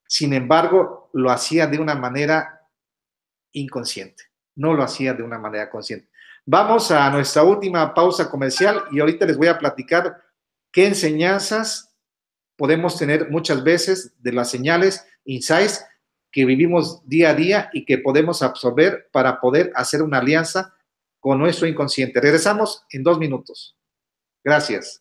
Sin embargo, lo hacía de una manera inconsciente, no lo hacía de una manera consciente. Vamos a nuestra última pausa comercial y ahorita les voy a platicar qué enseñanzas podemos tener muchas veces de las señales, insights que vivimos día a día y que podemos absorber para poder hacer una alianza con nuestro inconsciente. Regresamos en 2 minutos. Gracias.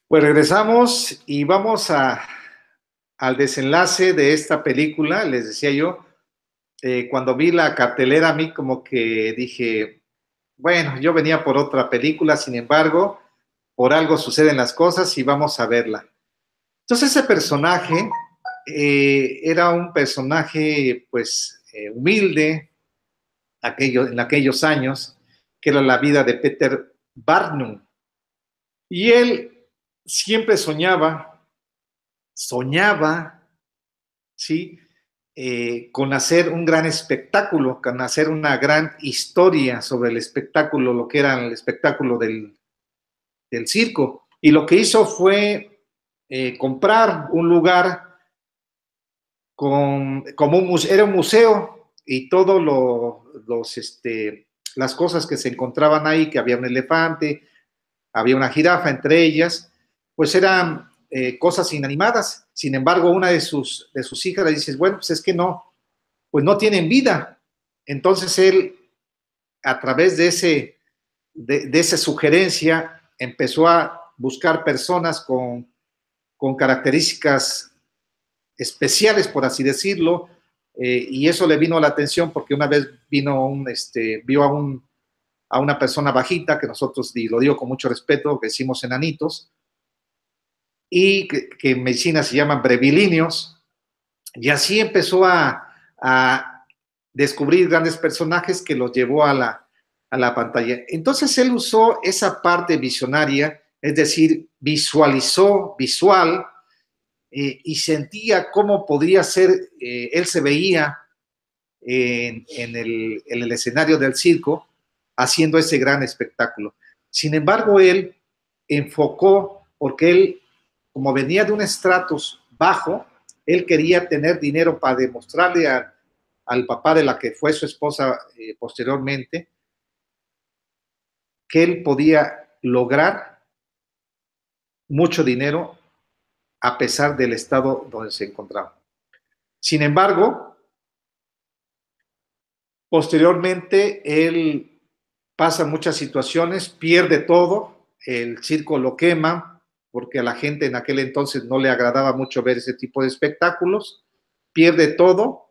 Pues regresamos y vamos al desenlace de esta película. Les decía yo, cuando vi la cartelera, a mí como que dije, bueno, yo venía por otra película, sin embargo, por algo suceden las cosas y vamos a verla. Entonces ese personaje era un personaje pues humilde en aquellos años, que era la vida de Peter Barnum. Y él siempre soñaba, ¿sí? Con hacer un gran espectáculo, con hacer una gran historia sobre el espectáculo, lo que era el espectáculo del circo. Y lo que hizo fue comprar un lugar como era un museo y todos las cosas que se encontraban ahí, que había un elefante, había una jirafa entre ellas, pues eran cosas inanimadas. Sin embargo, una de sus hijas le dice, bueno, pues es que no, pues no tienen vida. Entonces él, a través de esa sugerencia, empezó a buscar personas con características especiales, por así decirlo, y eso le vino a la atención porque una vez vio a una persona bajita, que nosotros, y lo digo con mucho respeto, que decimos enanitos, y que en medicina se llaman brevilíneos, y así empezó a descubrir grandes personajes que los llevó a la pantalla. Entonces él usó esa parte visionaria, es decir, visual, y sentía cómo podría ser, él se veía en el escenario del circo haciendo ese gran espectáculo. Sin embargo, él enfocó, porque él, como venía de un estratus bajo, él quería tener dinero para demostrarle al papá de la que fue su esposa posteriormente, que él podía lograr mucho dinero a pesar del estado donde se encontraba. Sin embargo, posteriormente él pasa muchas situaciones, pierde todo, el circo lo quema, porque a la gente en aquel entonces no le agradaba mucho ver ese tipo de espectáculos, pierde todo.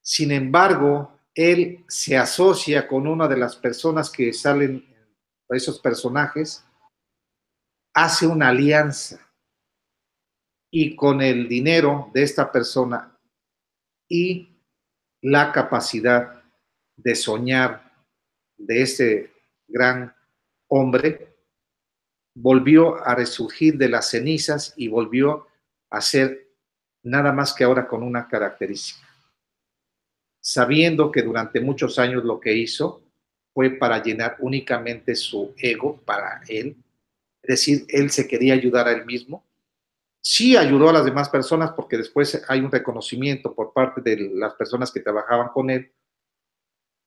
Sin embargo, él se asocia con una de las personas que salen, esos personajes, hace una alianza y con el dinero de esta persona y la capacidad de soñar de ese gran hombre, volvió a resurgir de las cenizas y volvió a ser nada más que ahora con una característica, sabiendo que durante muchos años lo que hizo fue para llenar únicamente su ego para él, es decir, él se quería ayudar a él mismo. Sí ayudó a las demás personas porque después hay un reconocimiento por parte de las personas que trabajaban con él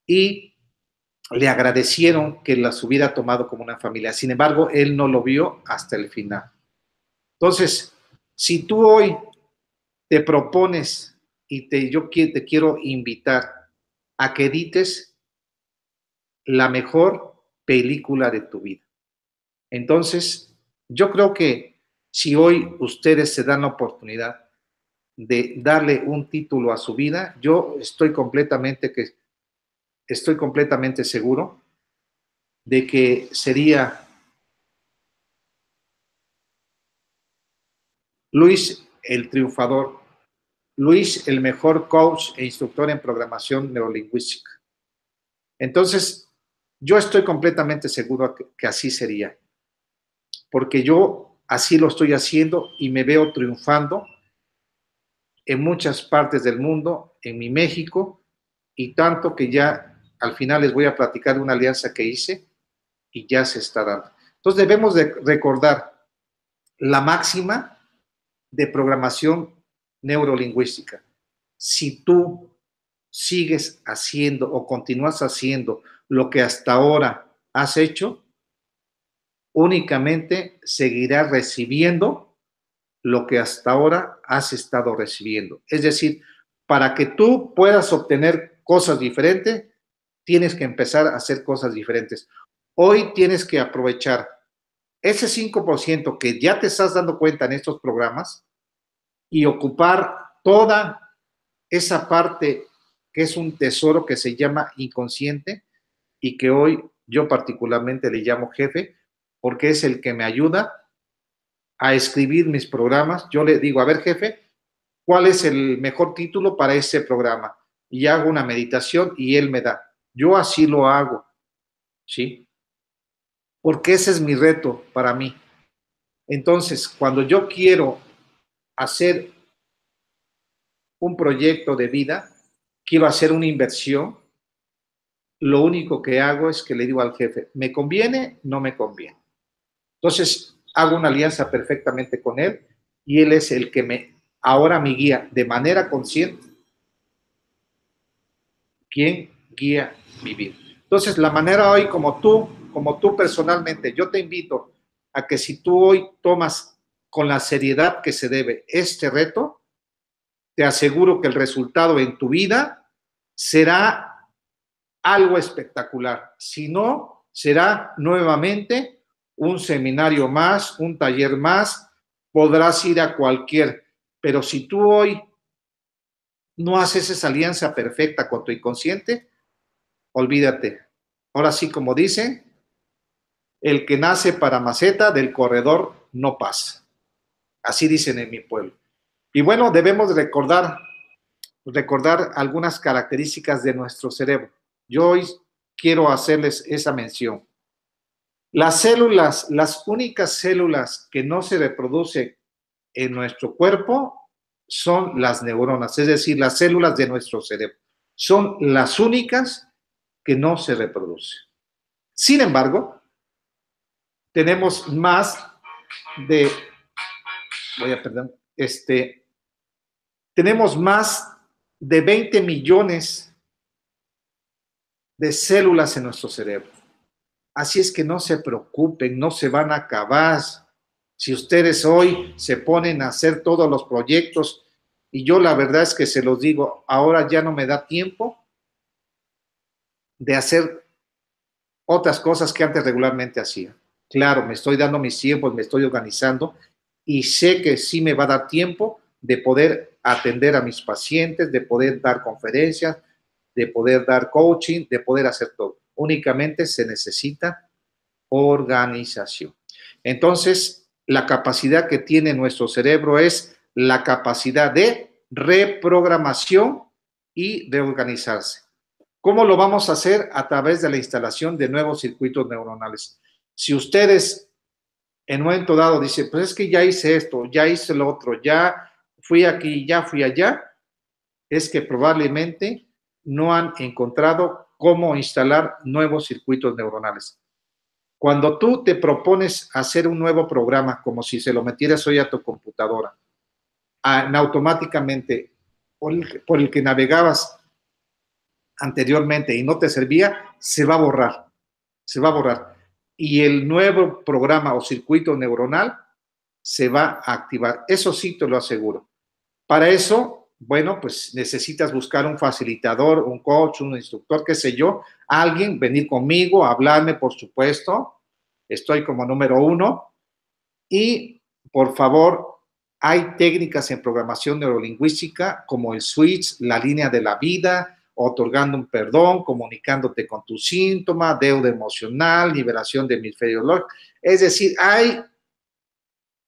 y le agradecieron que las hubiera tomado como una familia. Sin embargo, él no lo vio hasta el final. Entonces, si tú hoy te propones y yo te quiero invitar a que edites la mejor película de tu vida. Entonces, yo creo que si hoy ustedes se dan la oportunidad de darle un título a su vida, yo estoy completamente seguro de que sería Luis el triunfador, Luis el mejor coach e instructor en programación neurolingüística. Entonces, yo estoy completamente seguro que así sería, porque yo así lo estoy haciendo y me veo triunfando en muchas partes del mundo, en mi México, y tanto que ya al final les voy a platicar de una alianza que hice y ya se está dando. Entonces debemos de recordar la máxima de programación neurolingüística. Si tú sigues haciendo o continúas haciendo lo que hasta ahora has hecho, únicamente seguirás recibiendo lo que hasta ahora has estado recibiendo. Es decir, para que tú puedas obtener cosas diferentes, tienes que empezar a hacer cosas diferentes. Hoy tienes que aprovechar ese 5% que ya te estás dando cuenta en estos programas y ocupar toda esa parte que es un tesoro que se llama inconsciente y que hoy yo particularmente le llamo jefe, porque es el que me ayuda a escribir mis programas. Yo le digo, a ver, jefe, ¿cuál es el mejor título para ese programa? Y hago una meditación y él me da. Yo así lo hago, ¿sí? Porque ese es mi reto para mí. Entonces, cuando yo quiero hacer un proyecto de vida, quiero hacer una inversión, lo único que hago es que le digo al jefe, ¿me conviene? No me conviene. Entonces, hago una alianza perfectamente con él y él es el que ahora me guía de manera consciente quién guía mi vida. Entonces, la manera hoy como tú personalmente, yo te invito a que si tú hoy tomas con la seriedad que se debe este reto, te aseguro que el resultado en tu vida será algo espectacular. Si no, será nuevamente un seminario más, un taller más, podrás ir a cualquier, pero si tú hoy no haces esa alianza perfecta con tu inconsciente, olvídate. Ahora sí, como dice, el que nace para maceta del corredor no pasa. Así dicen en mi pueblo. Y bueno, debemos recordar algunas características de nuestro cerebro. Yo hoy quiero hacerles esa mención. Las células, las únicas células que no se reproducen en nuestro cuerpo son las neuronas, es decir, las células de nuestro cerebro. Son las únicas que no se reproducen. Sin embargo, tenemos más de, tenemos más de 20 millones de células en nuestro cerebro. Así es que no se preocupen, no se van a acabar, Si ustedes hoy se ponen a hacer todos los proyectos, y yo la verdad es que se los digo, ahora ya no me da tiempo de hacer otras cosas que antes regularmente hacía. Claro, me estoy dando mis tiempos, me estoy organizando y sé que sí me va a dar tiempo de poder atender a mis pacientes, de poder dar conferencias, de poder dar coaching, de poder hacer todo. Únicamente se necesita organización. Entonces, la capacidad que tiene nuestro cerebro es la capacidad de reprogramación y de organizarse. ¿Cómo lo vamos a hacer? A través de la instalación de nuevos circuitos neuronales. Si ustedes en un momento dado dicen, pues es que ya hice esto, ya hice lo otro, ya fui aquí, ya fui allá, es que probablemente no han encontrado cómo instalar nuevos circuitos neuronales. Cuando tú te propones hacer un nuevo programa, como si se lo metieras hoy a tu computadora, automáticamente por el que navegabas anteriormente y no te servía, se va a borrar, se va a borrar. Y el nuevo programa o circuito neuronal se va a activar. Eso sí te lo aseguro. Para eso, bueno, pues necesitas buscar un facilitador, un coach, un instructor, qué sé yo, alguien, venir conmigo, hablarme, por supuesto. Estoy como número 1. Y, por favor, hay técnicas en programación neurolingüística como el switch, la línea de la vida, otorgando un perdón, comunicándote con tu síntoma, deuda emocional, liberación de hemisferio lógico. Es decir, hay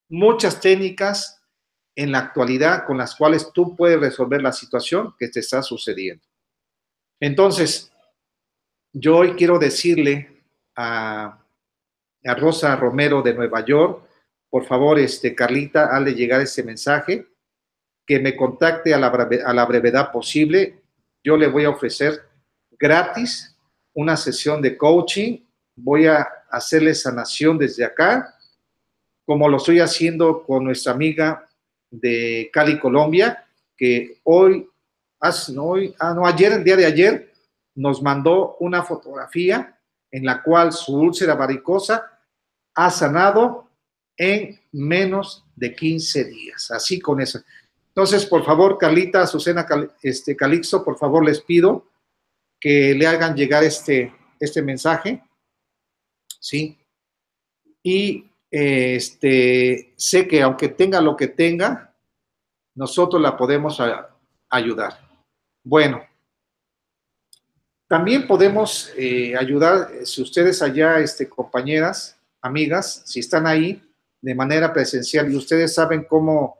muchas técnicas en la actualidad con las cuales tú puedes resolver la situación que te está sucediendo. Entonces, yo hoy quiero decirle a Rosa Romero de Nueva York, por favor, Carlita, hazle llegar ese mensaje, que me contacte a la brevedad posible. Yo le voy a ofrecer gratis una sesión de coaching, voy a hacerle sanación desde acá, como lo estoy haciendo con nuestra amiga de Cali, Colombia, que ayer, el día de ayer, nos mandó una fotografía en la cual su úlcera varicosa ha sanado en menos de 15 días, así con eso. Entonces, por favor, Carlita, Azucena, Calixto, por favor, les pido que le hagan llegar este mensaje, ¿sí? Y sé que aunque tenga lo que tenga, nosotros la podemos ayudar. Bueno, también podemos ayudar, si ustedes allá, compañeras, amigas, si están ahí de manera presencial y ustedes saben cómo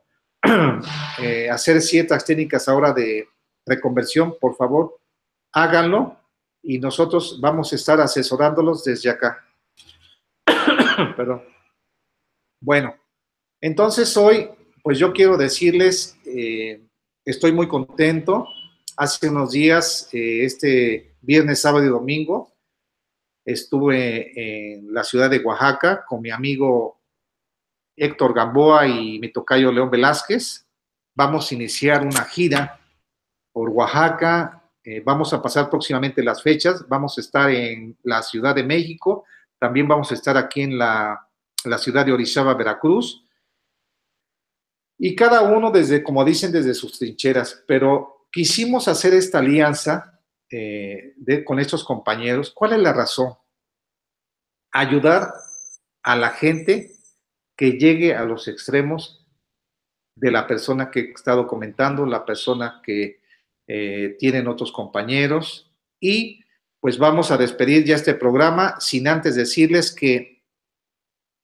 hacer ciertas técnicas ahora de reconversión, por favor, háganlo y nosotros vamos a estar asesorándolos desde acá. Perdón. Bueno, entonces hoy, pues yo quiero decirles, estoy muy contento. Hace unos días, viernes, sábado y domingo, estuve en la ciudad de Oaxaca con mi amigo Héctor Gamboa y mi tocayo León Velázquez. Vamos a iniciar una gira por Oaxaca. Vamos a pasar próximamente las fechas. Vamos a estar en la Ciudad de México. También vamos a estar aquí en la ciudad de Orizaba, Veracruz. Y cada uno como dicen, desde sus trincheras. Pero quisimos hacer esta alianza con estos compañeros. ¿Cuál es la razón? Ayudar a la gente que llegue a los extremos de la persona que he estado comentando, la persona que tienen otros compañeros. Y pues vamos a despedir ya este programa sin antes decirles que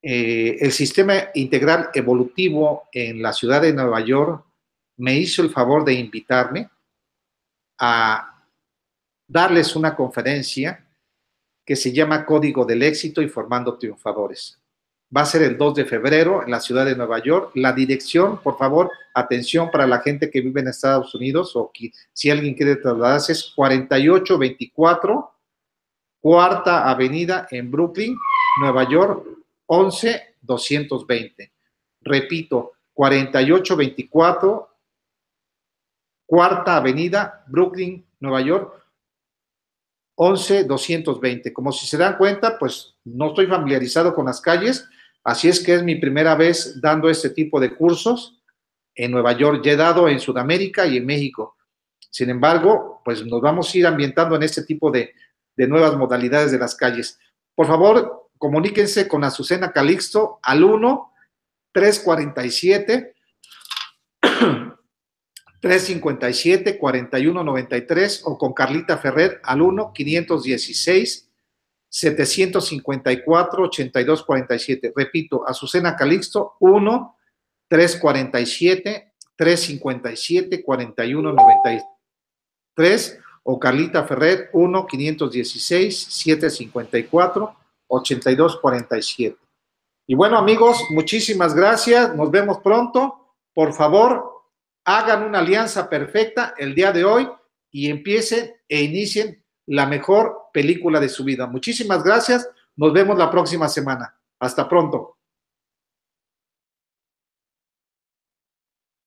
el Sistema Integral Evolutivo en la ciudad de Nueva York me hizo el favor de invitarme a darles una conferencia que se llama Código del Éxito y Formando Triunfadores. Va a ser el 2 de febrero en la ciudad de Nueva York. La dirección, por favor, atención para la gente que vive en Estados Unidos o si alguien quiere trasladarse, es 4824 Cuarta Avenida en Brooklyn, Nueva York, 11220. Repito, 4824 Cuarta Avenida, Brooklyn, Nueva York, 11220. Como si se dan cuenta, pues no estoy familiarizado con las calles, Así es que es mi primera vez dando este tipo de cursos en Nueva York. Ya he dado en Sudamérica y en México. Sin embargo, pues nos vamos a ir ambientando en este tipo de nuevas modalidades de las calles. Por favor, comuníquense con Azucena Calixto al 1-347-357-4193 o con Carlita Ferrer al 1-516-754-8247. Repito, Azucena Calixto, 1-347-357-4193 o Carlita Ferrer, 1-516-754-8247. Y bueno, amigos, muchísimas gracias. Nos vemos pronto. Por favor, hagan una alianza perfecta el día de hoy y empiecen e inicien la mejor película de su vida. Muchísimas gracias. Nos vemos la próxima semana. Hasta pronto.